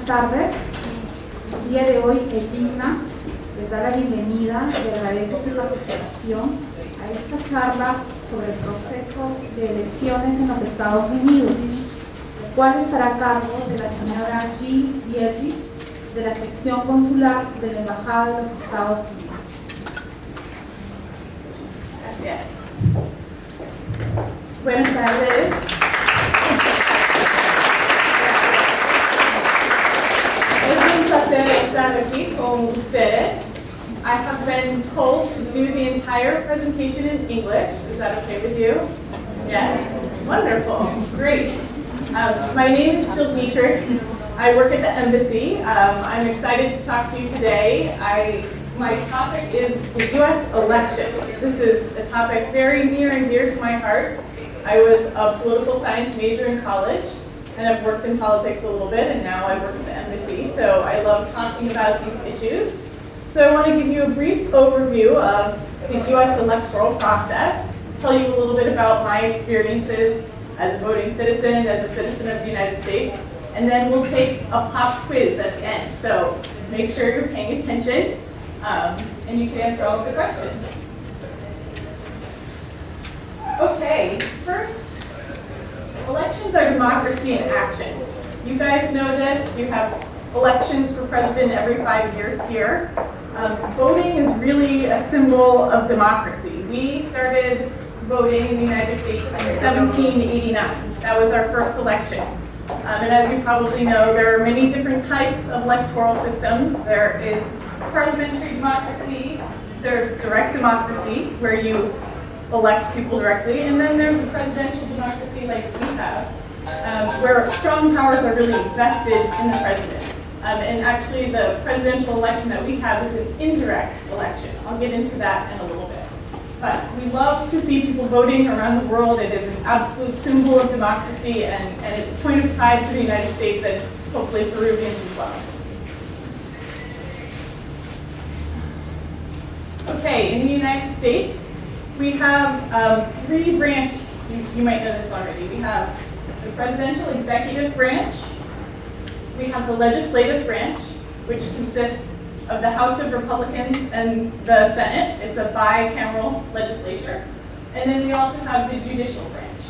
Buenas tardes. El día de hoy Icpna les da la bienvenida y agradece su participación a esta charla sobre el proceso de elecciones en los Estados Unidos, el cual estará a cargo de la Sra Jill Dietrich de la Sección Consular de la Embajada de los Estados Unidos. Gracias. Buenas tardes. Es un placer estar aquí con ustedes. I have been told to do the entire presentation in English. Is that okay with you? Yes? Wonderful. Great. My name is Jill Dietrich. I work at the embassy. I'm excited to talk to you today. My topic is the U.S. elections. This is a topic very near and dear to my heart. I was a political science major in college, and I've worked in politics a little bit, and now I work at the embassy, so I love talking about these issues. So I want to give you a brief overview of the U.S. electoral process, tell you a little bit about my experiences as a voting citizen, as a citizen of the United States, and then we'll take a pop quiz at the end. So make sure you're paying attention, and you can answer all of the questions. Okay, first, elections are democracy in action. You guys know this. You have elections for president every 5 years here. Voting is really a symbol of democracy. We started voting in the United States in 1789. That was our first election. And as you probably know, there are many different types of electoral systems. There is parliamentary democracy, there's direct democracy, where you elect people directly, and then there's a presidential democracy like we have, where strong powers are really vested in the president. And actually the presidential election that we have is an indirect election. I'll get into that in a little bit. But we love to see people voting around the world. It is an absolute symbol of democracy, and it's a point of pride for the United States and hopefully Peruvians as well. Okay, in the United States, we have 3 branches. You might know this already. We have the presidential executive branch. We have the legislative branch, which consists of the House of Republicans and the Senate. It's a bicameral legislature. And then we also have the judicial branch.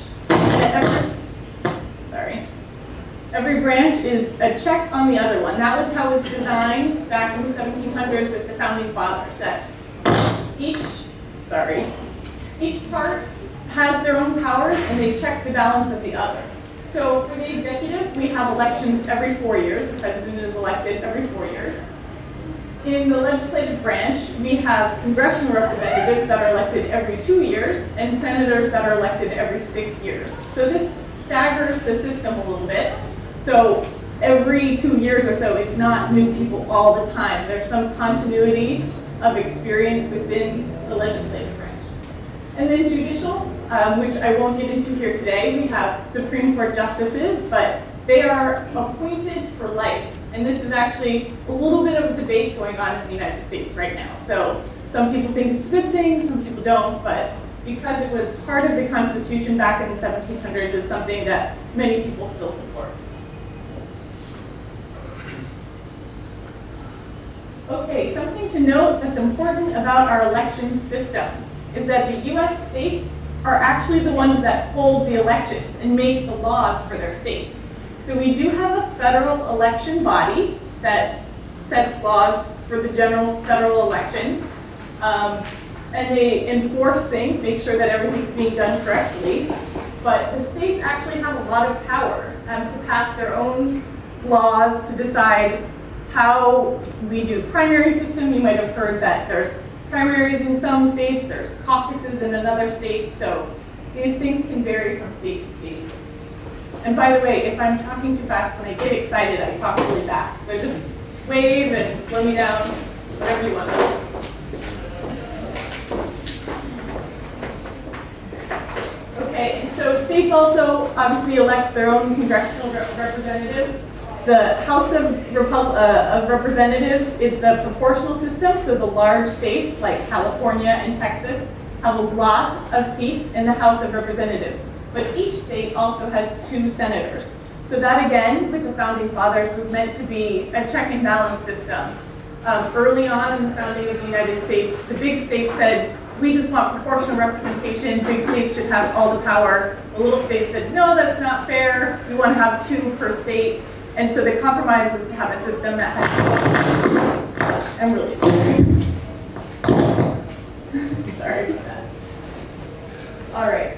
Every branch is a check on the other one. That was how it was designed back in the 1700s with the founding fathers, that each part has their own powers and they check the balance of the other. So for the executive, we have elections every 4 years. The president is elected every 4 years. In the legislative branch, we have congressional representatives that are elected every 2 years and senators that are elected every 6 years. So this staggers the system a little bit. So every 2 years or so, it's not new people all the time. There's some continuity of experience within the legislative branch. And then judicial, which I won't get into here today. We have Supreme Court justices, but they are appointed for life. And this is actually a little bit of a debate going on in the United States right now. So some people think it's a good thing, some people don't, but because it was part of the Constitution back in the 1700s, it's something that many people still support. Okay, something to note that's important about our election system is that the U.S. states are actually the ones that hold the elections and make the laws for their state. So we do have a federal election body that sets laws for the general federal elections, and they enforce things, make sure that everything's being done correctly. But the states actually have a lot of power to pass their own laws to decide how we do primary system. You might have heard that there's primaries in some states, there's caucuses in another state, so these things can vary from state to state. And by the way, if I'm talking too fast, when I get excited, I talk really fast. So just wave and slow me down, whatever you want. Okay, and so states also obviously elect their own congressional representatives. The House of Representatives, it's a proportional system, so the large states like California and Texas have a lot of seats in the House of Representatives. But each state also has 2 senators. So that again, with the Founding Fathers, was meant to be a check and balance system. Early on in the founding of the United States, the big states said, we just want proportional representation, big states should have all the power. The little states said, no, that's not fair, we want to have 2 per state. And so the compromise was to have a system that had, I'm really sorry. Sorry about that. All right.